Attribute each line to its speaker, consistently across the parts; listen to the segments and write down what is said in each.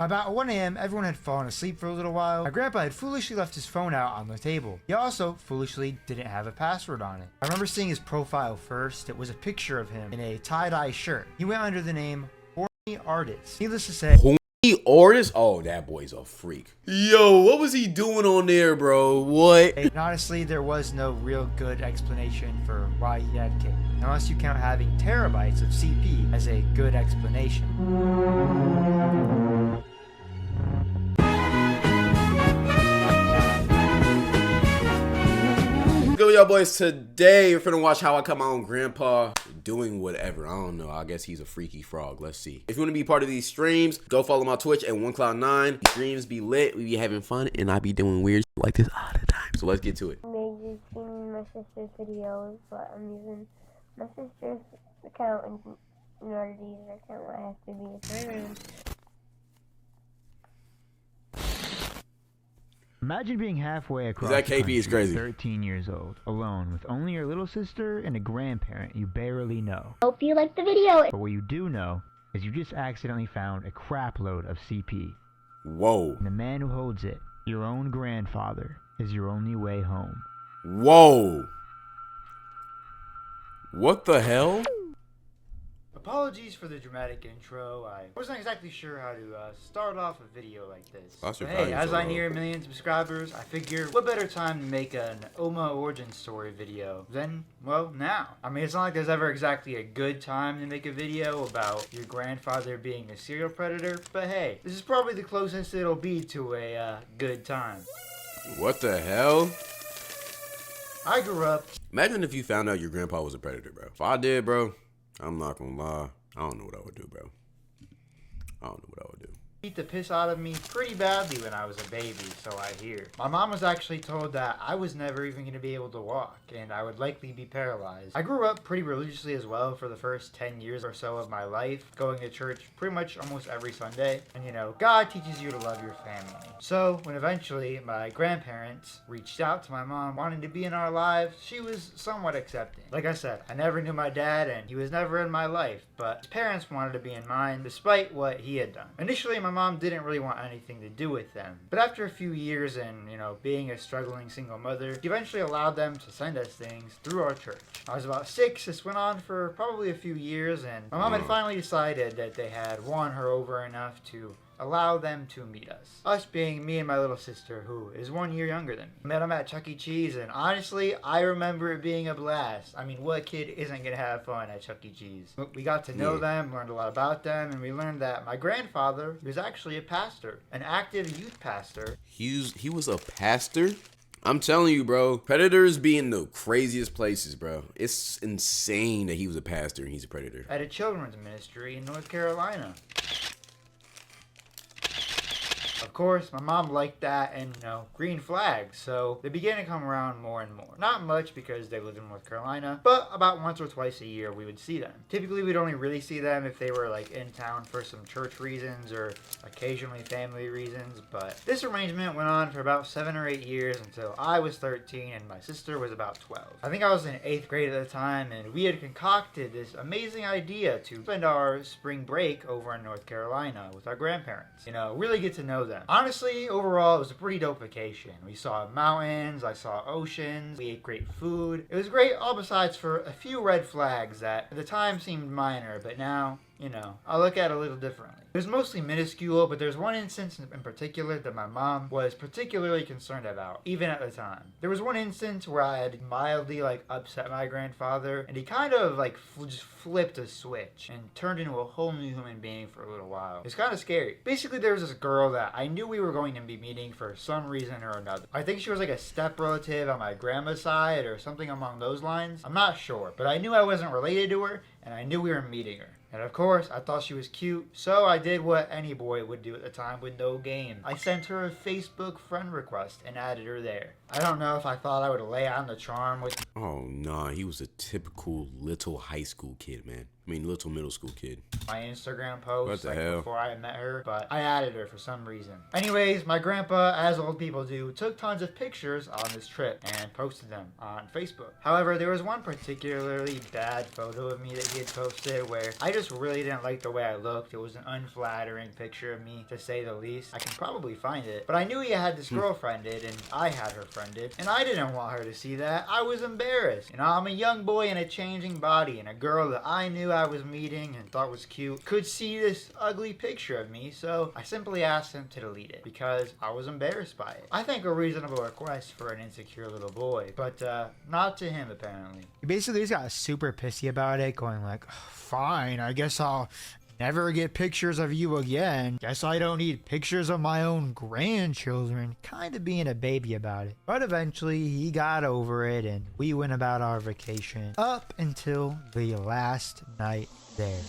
Speaker 1: About 1 a.m., everyone had fallen asleep for a little while. My grandpa had foolishly left his phone out on the table. He also foolishly didn't have a password on it. I remember seeing his profile first. It was a picture of him in a tie-dye shirt. He went under the name Horny Artist. Needless to say,
Speaker 2: Artist? Oh, that boy's a freak. Yo, what was he doing on there, bro? What?
Speaker 1: and honestly, there was no real good explanation for why he had kicked, unless you count having terabytes of CP as a good explanation.
Speaker 2: Good, y'all boys. Today we're finna watch how I cut my own grandpa doing whatever. I don't know. I guess he's a freaky frog. Let's see. If you want to be part of these streams, go follow my Twitch at OneCloud9. Streams be lit. We be having fun, and I be doing weird shit like this all the time. So let's get to it.
Speaker 3: Maybe seen my sister's videos, but I'm using my sister's account, and in order to use her account, I have to be in her room.
Speaker 1: Imagine being halfway across
Speaker 2: That
Speaker 1: the
Speaker 2: KP
Speaker 1: country,
Speaker 2: is crazy.
Speaker 1: 13 years old, alone with only your little sister and a grandparent you barely know.
Speaker 3: Hope you like the video.
Speaker 1: But what you do know is you just accidentally found a crap load of CP.
Speaker 2: Whoa.
Speaker 1: And the man who holds it, your own grandfather, is your only way home.
Speaker 2: Whoa. What the hell?
Speaker 1: Apologies for the dramatic intro. I wasn't exactly sure how to start off a video like this.
Speaker 2: That's your
Speaker 1: But hey,
Speaker 2: value
Speaker 1: as
Speaker 2: so
Speaker 1: I
Speaker 2: low.
Speaker 1: near a million subscribers, I figure what better time to make an Oma origin story video than, well, now. I mean, it's not like there's ever exactly a good time to make a video about your grandfather being a serial predator, but hey, this is probably the closest it'll be to a good time.
Speaker 2: What the hell?
Speaker 1: I grew up
Speaker 2: Imagine if you found out your grandpa was a predator, bro. If I did, bro, I'm not gonna lie. I don't know what I would do, bro. I don't know what I would do.
Speaker 1: beat the piss out of me pretty badly when I was a baby, so I hear. My mom was actually told that I was never even going to be able to walk, and I would likely be paralyzed. I grew up pretty religiously as well for the first 10 years or so of my life, going to church pretty much almost every Sunday, and you know, God teaches you to love your family. So, when eventually my grandparents reached out to my mom wanting to be in our lives, she was somewhat accepting. Like I said, I never knew my dad, and he was never in my life, but his parents wanted to be in mine, despite what he had done. Initially, my mom didn't really want anything to do with them, but after a few years and, you know, being a struggling single mother, she eventually allowed them to send us things through our church. I was about 6, this went on for probably a few years, and my mom had finally decided that they had won her over enough to allow them to meet us. Us being me and my little sister, who is 1 year younger than me. Met them at Chuck E. Cheese, and honestly, I remember it being a blast. I mean, what kid isn't gonna have fun at Chuck E. Cheese? We got to know them, learned a lot about them, and we learned that my grandfather was actually a pastor, an active youth pastor.
Speaker 2: He was a pastor? I'm telling you, bro, predators be in the craziest places, bro. It's insane that he was a pastor and he's a predator.
Speaker 1: At a children's ministry in North Carolina. Of course, my mom liked that and, you know, green flags, so they began to come around more and more. Not much because they lived in North Carolina, but about once or twice a year we would see them. Typically, we'd only really see them if they were, like, in town for some church reasons or occasionally family reasons, but this arrangement went on for about 7 or 8 years until I was 13 and my sister was about 12. I think I was in 8th grade at the time, and we had concocted this amazing idea to spend our spring break over in North Carolina with our grandparents. You know, really get to know them. Honestly, overall, it was a pretty dope vacation. We saw mountains, I saw oceans, we ate great food. It was great all besides for a few red flags that at the time seemed minor, but now, you know, I look at it a little differently. It was mostly minuscule, but there's one instance in particular that my mom was particularly concerned about, even at the time. There was one instance where I had mildly, like, upset my grandfather, and he kind of, like, just flipped a switch and turned into a whole new human being for a little while. It was kind of scary. Basically, there was this girl that I knew we were going to be meeting for some reason or another. I think she was like a step relative on my grandma's side or something along those lines. I'm not sure, but I knew I wasn't related to her, and I knew we were meeting her. And of course, I thought she was cute, so I did what any boy would do at the time with no game. I sent her a Facebook friend request and added her there. I don't know if I thought I would lay on the charm with...
Speaker 2: Oh, nah, he was a typical little high school kid, man. I mean, little middle school kid.
Speaker 1: My Instagram post
Speaker 2: What the
Speaker 1: like
Speaker 2: hell?
Speaker 1: before I met her, but I added her for some reason. Anyways, my grandpa, as old people do, took tons of pictures on this trip and posted them on Facebook. However, there was one particularly bad photo of me that he had posted where I just really didn't like the way I looked. It was an unflattering picture of me, to say the least. I can probably find it, but I knew he had this girl friended and I had her friended, and I didn't want her to see that. I was embarrassed. You know, I'm a young boy in a changing body, and a girl that I knew I was meeting and thought was cute could see this ugly picture of me, so I simply asked him to delete it because I was embarrassed by it. I think a reasonable request for an insecure little boy, but not to him apparently.
Speaker 4: He basically just got super pissy about it, going like, fine, I guess I'll never get pictures of you again. Guess I don't need pictures of my own grandchildren. Kind of being a baby about it. But eventually he got over it and we went about our vacation up until the last night there.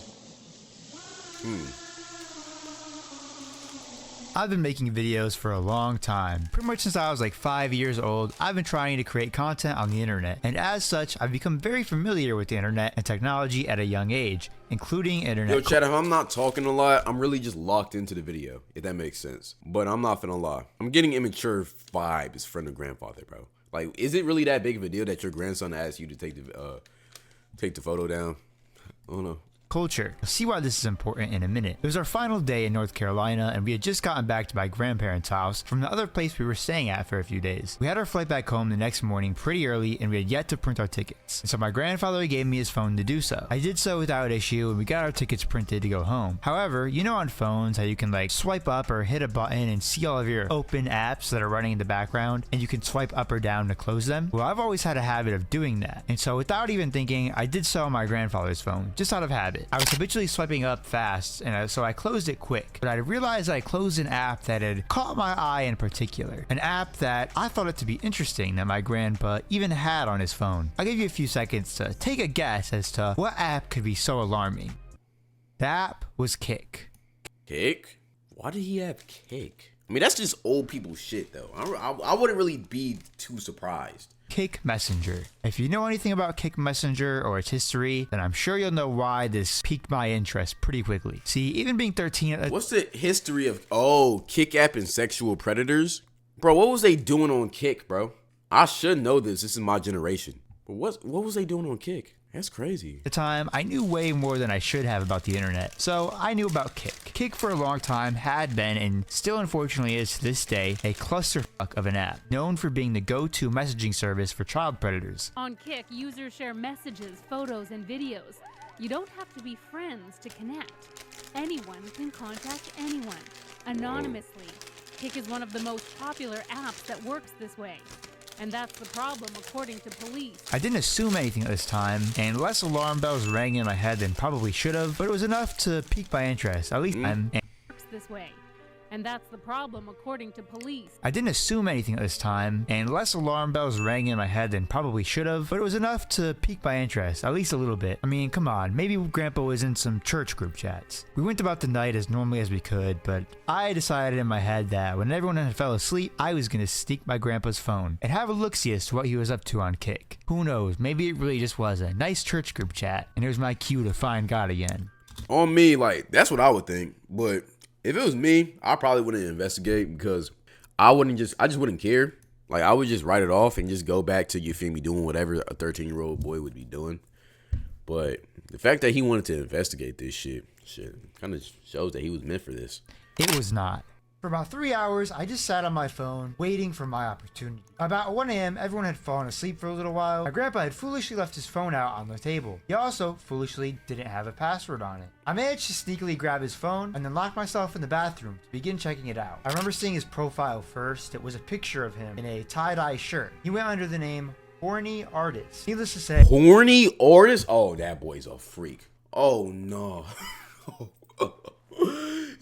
Speaker 4: I've been making videos for a long time. Pretty much since I was like 5 years old, I've been trying to create content on the internet. And as such, I've become very familiar with the internet and technology at a young age, including internet.
Speaker 2: Yo, chat, if I'm not talking a lot, I'm really just locked into the video, if that makes sense. But I'm not finna lie. I'm getting immature vibes from the grandfather, bro. Like, is it really that big of a deal that your grandson asked you to take the photo down? I don't know.
Speaker 4: Culture. You'll see why this is important in a minute. It was our final day in North Carolina and we had just gotten back to my grandparents' house from the other place we were staying at for a few days. We had our flight back home the next morning pretty early and we had yet to print our tickets. And so my grandfather gave me his phone to do so. I did so without issue and we got our tickets printed to go home. However, you know on phones how you can like swipe up or hit a button and see all of your open apps that are running in the background and you can swipe up or down to close them? Well, I've always had a habit of doing that. And so without even thinking, I did so on my grandfather's phone, just out of habit. I was habitually swiping up fast, and so I closed it quick. But I realized I closed an app that had caught my eye in particular. An app that I thought it to be interesting that my grandpa even had on his phone. I'll give you a few seconds to take a guess as to what app could be so alarming. The app was Kik.
Speaker 2: Kik? Why did he have Kik? I mean, that's just old people shit, though. I wouldn't really be too surprised.
Speaker 4: Kik Messenger. If you know anything about Kik Messenger or its history, then I'm sure you'll know why this piqued my interest pretty quickly. See, even being 13...
Speaker 2: What's the history of, Kik app and sexual predators? Bro, what was they doing on Kik, bro? I should know this. This is my generation. But what was they doing on Kik? That's crazy.
Speaker 4: At the time, I knew way more than I should have about the internet, so I knew about Kik. Kik for a long time had been, and still unfortunately is to this day, a clusterfuck of an app, known for being the go-to messaging service for child predators.
Speaker 5: On Kik, users share messages, photos, and videos. You don't have to be friends to connect. Anyone can contact anyone, anonymously. Kik is one of the most popular apps that works this way. And that's the problem, according to police.
Speaker 4: I didn't assume anything at this time, and less alarm bells rang in my head than probably should have, but it was enough to pique my interest, at least
Speaker 5: Works this way. And that's the problem, according to police.
Speaker 4: I didn't assume anything at this time, and less alarm bells rang in my head than probably should have, but it was enough to pique my interest, at least a little bit. I mean, come on, maybe Grandpa was in some church group chats. We went about the night as normally as we could, but I decided in my head that when everyone had fell asleep, I was gonna sneak my grandpa's phone and have a look-see as to what he was up to on Kik. Who knows, maybe it really just was a nice church group chat, and it was my cue to find God again.
Speaker 2: On me, like, that's what I would think, but... if it was me, I probably wouldn't investigate because I just wouldn't care. Like, I would just write it off and just go back to, you feel me, doing whatever a 13-year-old boy would be doing. But the fact that he wanted to investigate this shit kind of shows that he was meant for this.
Speaker 4: It was not. For about 3 hours, I just sat on my phone, waiting for my opportunity. About 1 a.m., everyone had fallen asleep for a little while. My grandpa had foolishly left his phone out on the table. He also foolishly didn't have a password on it. I managed to sneakily grab his phone and then lock myself in the bathroom to begin checking it out. I remember seeing his profile first. It was a picture of him in a tie-dye shirt. He went under the name Horny Artist. Needless to say...
Speaker 2: Horny Artist? Oh, that boy's a freak. Oh, no.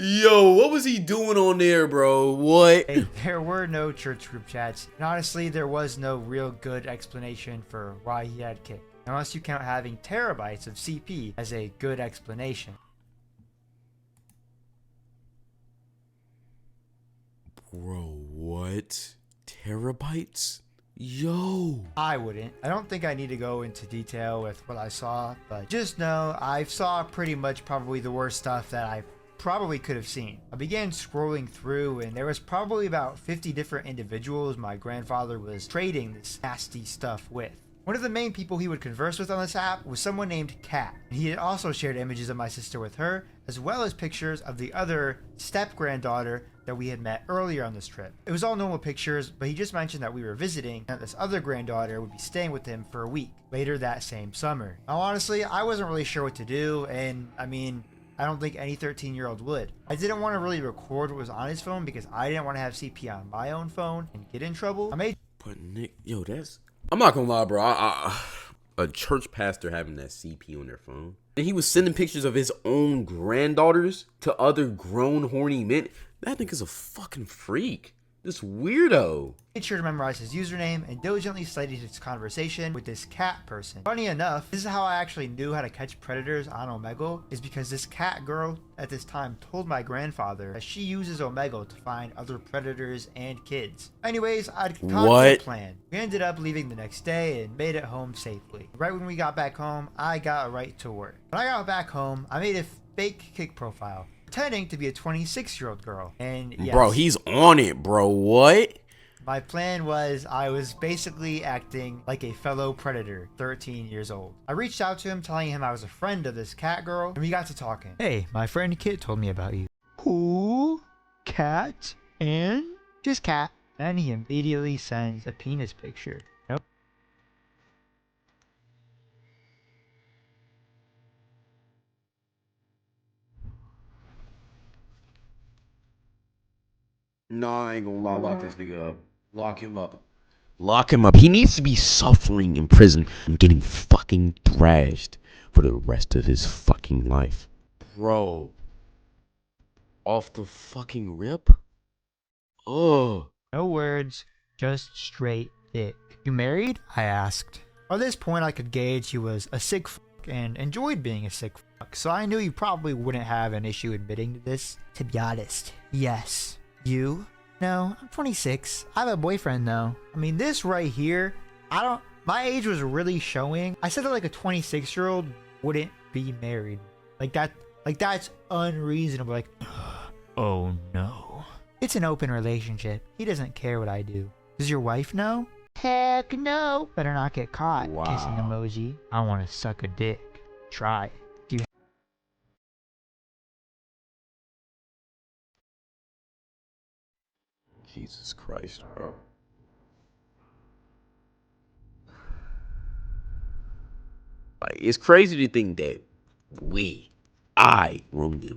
Speaker 2: Yo, what was he doing on there, bro? What?
Speaker 4: There were no church group chats, and honestly, there was no real good explanation for why he had Kik, unless you count having terabytes of CP as a good explanation.
Speaker 2: Bro, what? Terabytes? Yo.
Speaker 4: I wouldn't. I don't think I need to go into detail with what I saw, but just know I saw pretty much probably the worst stuff that I probably could have seen. I began scrolling through and there was probably about 50 different individuals my grandfather was trading this nasty stuff with. One of the main people he would converse with on this app was someone named Kat. He had also shared images of my sister with her, as well as pictures of the other step-granddaughter that we had met earlier on this trip. It was all normal pictures, but he just mentioned that we were visiting and that this other granddaughter would be staying with him for a week later that same summer. Now honestly, I wasn't really sure what to do, and I mean, I don't think any 13-year-old would. I didn't want to really record what was on his phone because I didn't want to have CP on my own phone and get in trouble.
Speaker 2: But Nick, yo, that's... I'm not gonna lie, bro. A church pastor having that CP on their phone. And he was sending pictures of his own granddaughters to other grown horny men. That nigga's a fucking freak. This weirdo.
Speaker 4: Made sure to memorize his username and diligently studied his conversation with this cat person. Funny enough, this is how I actually knew how to catch predators on Omegle, is because this cat girl at this time told my grandfather that she uses Omegle to find other predators and kids. Anyways, I'd concocted a plan. We ended up leaving the next day and made it home safely. Right when we got back home, I got right to work. When I got back home, I made a fake Kik profile, pretending to be a 26-year-old girl. And yes,
Speaker 2: bro, he's on it, bro. What?
Speaker 4: my plan was I was basically acting like a fellow predator, 13 years old. I reached out to him telling him I was a friend of this cat girl, and we got to talking. Hey, my friend Kit told me about you. Who? Cat? And? Just Cat. Then he immediately sends a penis picture. Nope.
Speaker 2: No, I ain't gonna lie. Lock this nigga up. Lock him up. Lock him up. He needs to be suffering in prison and getting fucking thrashed for the rest of his fucking life. Bro. Off the fucking rip? Oh.
Speaker 4: No words, just straight dick. You married? I asked. By this point, I could gauge he was a sick fuck and enjoyed being a sick fuck, so I knew he probably wouldn't have an issue admitting to this. To be honest, yes. You? No, I'm 26. I have a boyfriend though. I mean, this right here, my age was really showing. I said that like a 26-year-old wouldn't be married. That's unreasonable. Like, oh no. It's an open relationship. He doesn't care what I do. Does your wife know? Heck no. Better not get caught.
Speaker 2: Wow.
Speaker 4: Kissing emoji. I want to suck a dick. Try. Do you
Speaker 2: Jesus Christ, bro. Like, it's crazy to think that I roam the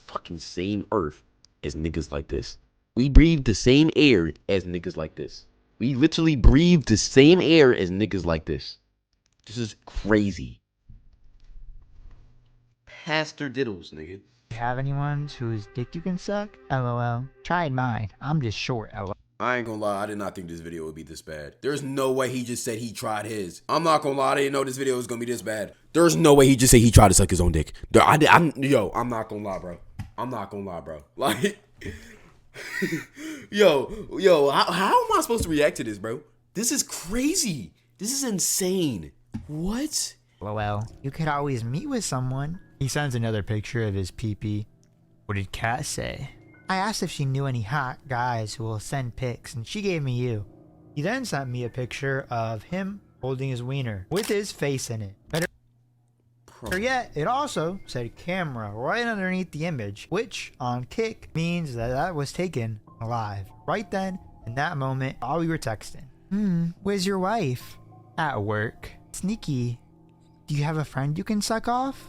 Speaker 2: fucking same earth as niggas like this. We breathe the same air as niggas like this. We literally breathe the same air as niggas like this. This is crazy. Pastor Diddles, nigga.
Speaker 4: have anyone whose dick you can suck? LOL. Tried mine. I'm just short. LOL.
Speaker 2: I ain't gonna lie, I did not think this video would be this bad. There's no way he just said he tried his. I'm not gonna lie, I didn't know this video was gonna be this bad. There's no way he just said he tried to suck his own dick. I'm not gonna lie, bro. I'm not gonna lie, bro. Like, how am I supposed to react to this, bro? This is crazy. This is insane. What?
Speaker 4: LOL. You could always meet with someone. He sends another picture of his pee-pee. What did Kat say? I asked if she knew any hot guys who will send pics, and she gave me you. He then sent me a picture of him holding his wiener with his face in it. Better yet, it also said camera right underneath the image, which on Kik means that was taken alive. Right then, in that moment, while we were texting. Where's your wife? At work. Sneaky. Do you have a friend you can suck off?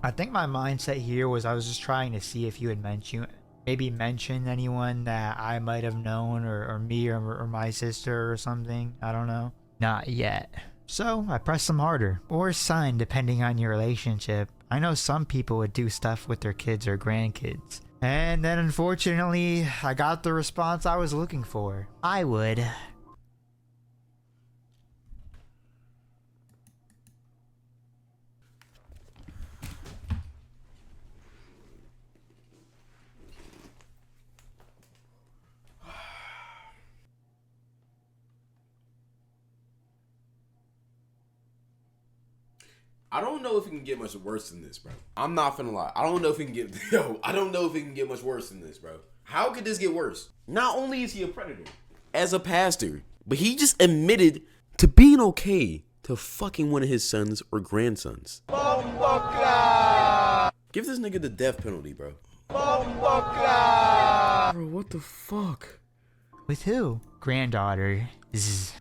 Speaker 4: I think my mindset here was I was just trying to see if you had mentioned anyone that I might have known, or me, or my sister or something. I don't know. Not yet. So I pressed some harder, or sign depending on your relationship. I know some people would do stuff with their kids or grandkids. And then unfortunately, I got the response I was looking for. I would.
Speaker 2: I don't know if it can get much worse than this, bro. I'm not finna lie. I don't know if it can get, I don't know if it can get much worse than this, bro. How could this get worse? Not only is he a predator as a pastor, but he just admitted to being okay to fucking one of his sons or grandsons. Give this nigga the death penalty, bro. Bro, what the fuck?
Speaker 4: With who? Granddaughter. Zzz.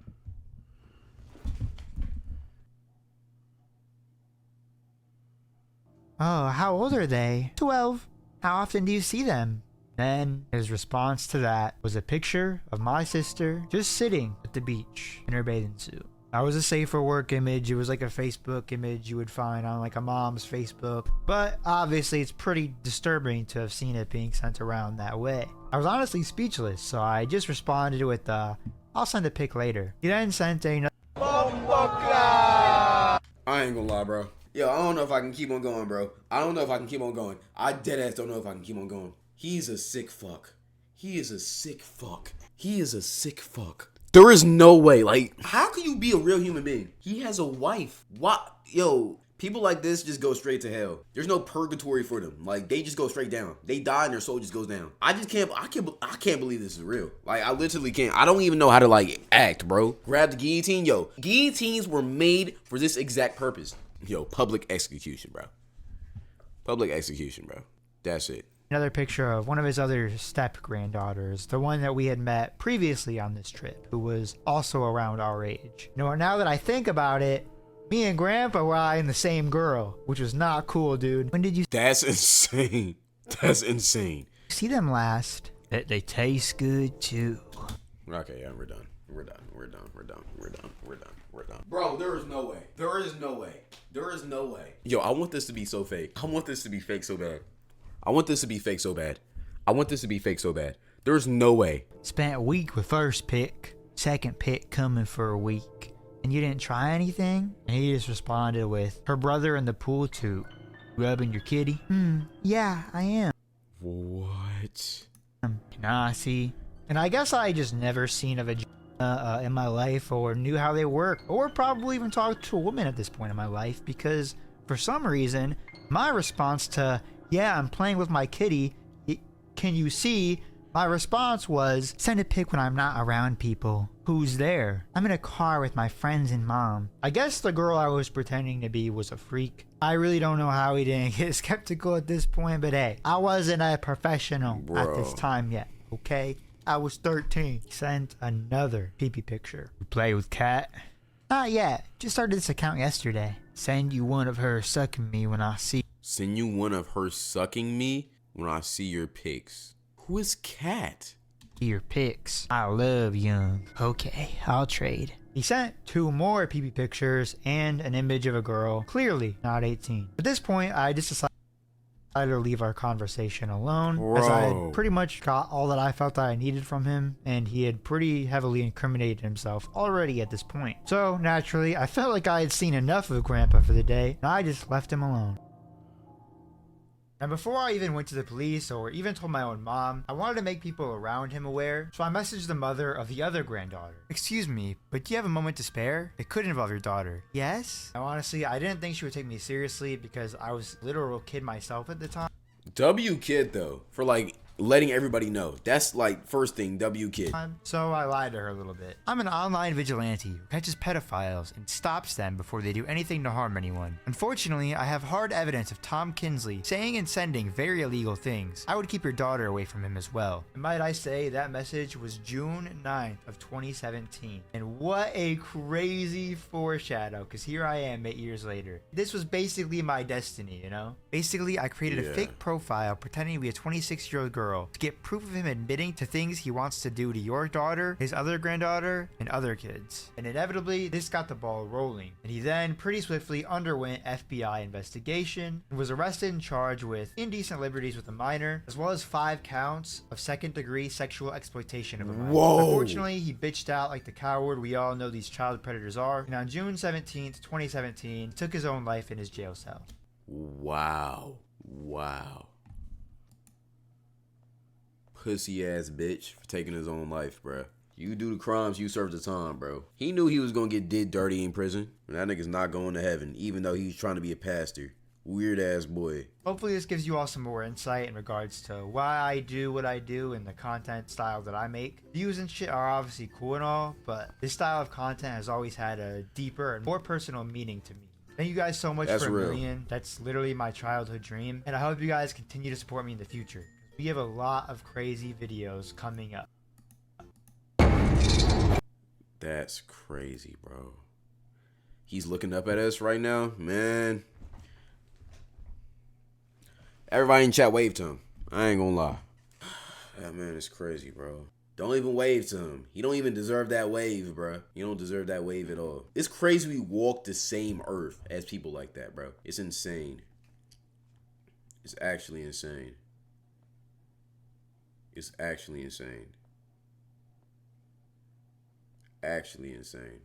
Speaker 4: Oh, how old are they? 12. How often do you see them? Then his response to that was a picture of my sister just sitting at the beach in her bathing suit. That was a safe for work image. It was like a Facebook image you would find on like a mom's Facebook. But obviously it's pretty disturbing to have seen it being sent around that way. I was honestly speechless, so I just responded with I'll send a pic later. He then sent a
Speaker 2: I ain't gonna lie, bro. Yo, I don't know if I can keep on going, bro. I don't know if I can keep on going. I deadass don't know if I can keep on going. He's a sick fuck. He is a sick fuck. He is a sick fuck. There is no way. Like, how can you be a real human being? He has a wife. What? Yo, people like this just go straight to hell. There's no purgatory for them. Like, they just go straight I their soul just goes down. I can't believe this is real. Like, I literally can't. I don't even know how to, like, act, bro. Grab the guillotine. Yo, guillotines were made for this exact purpose. Yo, public execution, bro. Public execution, bro. That's it.
Speaker 4: another picture of one of his other step granddaughters, the one that we had met previously on this trip, who was also around our age. You know, now that I think about it, me and Grandpa were eyeing the same girl, which was not cool, dude. When did you
Speaker 2: That's insane. That's insane.
Speaker 4: see them last? That they taste good too.
Speaker 2: Okay, yeah, we're done. We're done. Bro, there is no way. There is no way. Yo, I want this to be so fake. I want this to be fake so bad. There's no way.
Speaker 4: Spent a week with first pick, second pick coming for a week. And you didn't try anything? And he just responded with, her brother in the pool too. Rubbing your kitty? Yeah, I am.
Speaker 2: What?
Speaker 4: Nah, see. And I guess I just never seen a vagina in my life, or knew how they work, or probably even talked to a woman at this point in my life, because for some reason, my response to, yeah, I'm playing with my kitty, can you see? My response was, send a pic when I'm not around people. Who's there? I'm in a car with my friends and mom. I guess the girl I was pretending to be was a freak. I really don't know how he didn't get skeptical at this point, but hey, I wasn't a professional at this time yet, okay? I was 13. He sent another pee-pee picture. You play with cat? Not yet. Just started this account yesterday. Send you one of her sucking me when I see
Speaker 2: Send you one of her sucking me when I see your pics. Who is Cat?
Speaker 4: your pics. I love young. Okay, I'll trade. He sent 2 more pee-pee pictures and an image of a girl, clearly not 18. At this point, I just decided to leave our conversation alone, as I had pretty much got all that I felt that I needed from him, and he had pretty heavily incriminated himself already at this point. So, naturally, I felt like I had seen enough of Grandpa for the day, and I just left him alone. And before I even went to the police or even told my own mom, I wanted to make people around him aware, so I messaged the mother of the other granddaughter. Excuse me, but do you have a moment to spare? It could involve your daughter. Yes? Now honestly, I didn't think she would take me seriously because I was a literal kid myself at the time.
Speaker 2: W kid though, for like letting everybody know. That's like first thing, W kid.
Speaker 4: So I lied to her a little bit. I'm an online vigilante who catches pedophiles and stops them before they do anything to harm anyone. Unfortunately, I have hard evidence of Tom Kinsley saying and sending very illegal things. I would keep your daughter away from him as well. And might I say, that message was June 9th of 2017. And what a crazy foreshadow, because here I am 8 years later. This was basically my destiny, you know? Basically, I created a fake profile pretending to be a 26-year-old girl to get proof of him admitting to things he wants to do to your daughter, his other granddaughter, and other kids. And inevitably, this got the ball rolling. And he then pretty swiftly underwent FBI investigation and was arrested and charged with indecent liberties with a minor, as well as 5 counts of second-degree sexual exploitation of a minor.
Speaker 2: Whoa.
Speaker 4: Unfortunately, he bitched out like the coward we all know these child predators are, and on June 17th, 2017, took his own life in his jail cell.
Speaker 2: Wow. Pussy ass bitch for taking his own life, bruh. You do the crimes, you serve the time, bro. He knew he was gonna get did dirty in prison. And that nigga's not going to heaven, even though he's trying to be a pastor. Weird ass boy.
Speaker 4: Hopefully this gives you all some more insight in regards to why I do what I do and the content style that I make. Views and shit are obviously cool and all, but this style of content has always had a deeper and more personal meaning to me. Thank you guys so much
Speaker 2: That's
Speaker 4: for a
Speaker 2: real.
Speaker 4: million. That's literally my childhood dream. And I hope you guys continue to support me in the future. We have a lot of crazy videos coming up.
Speaker 2: That's crazy, bro. He's looking up at us right now, man. Everybody in chat wave to him. I ain't gonna lie. That man is crazy, bro. Don't even wave to him. He don't even deserve that wave, bro. You don't deserve that wave at all. It's crazy we walk the same earth as people like that, bro. It's insane. It's actually insane. It's actually insane. Actually insane.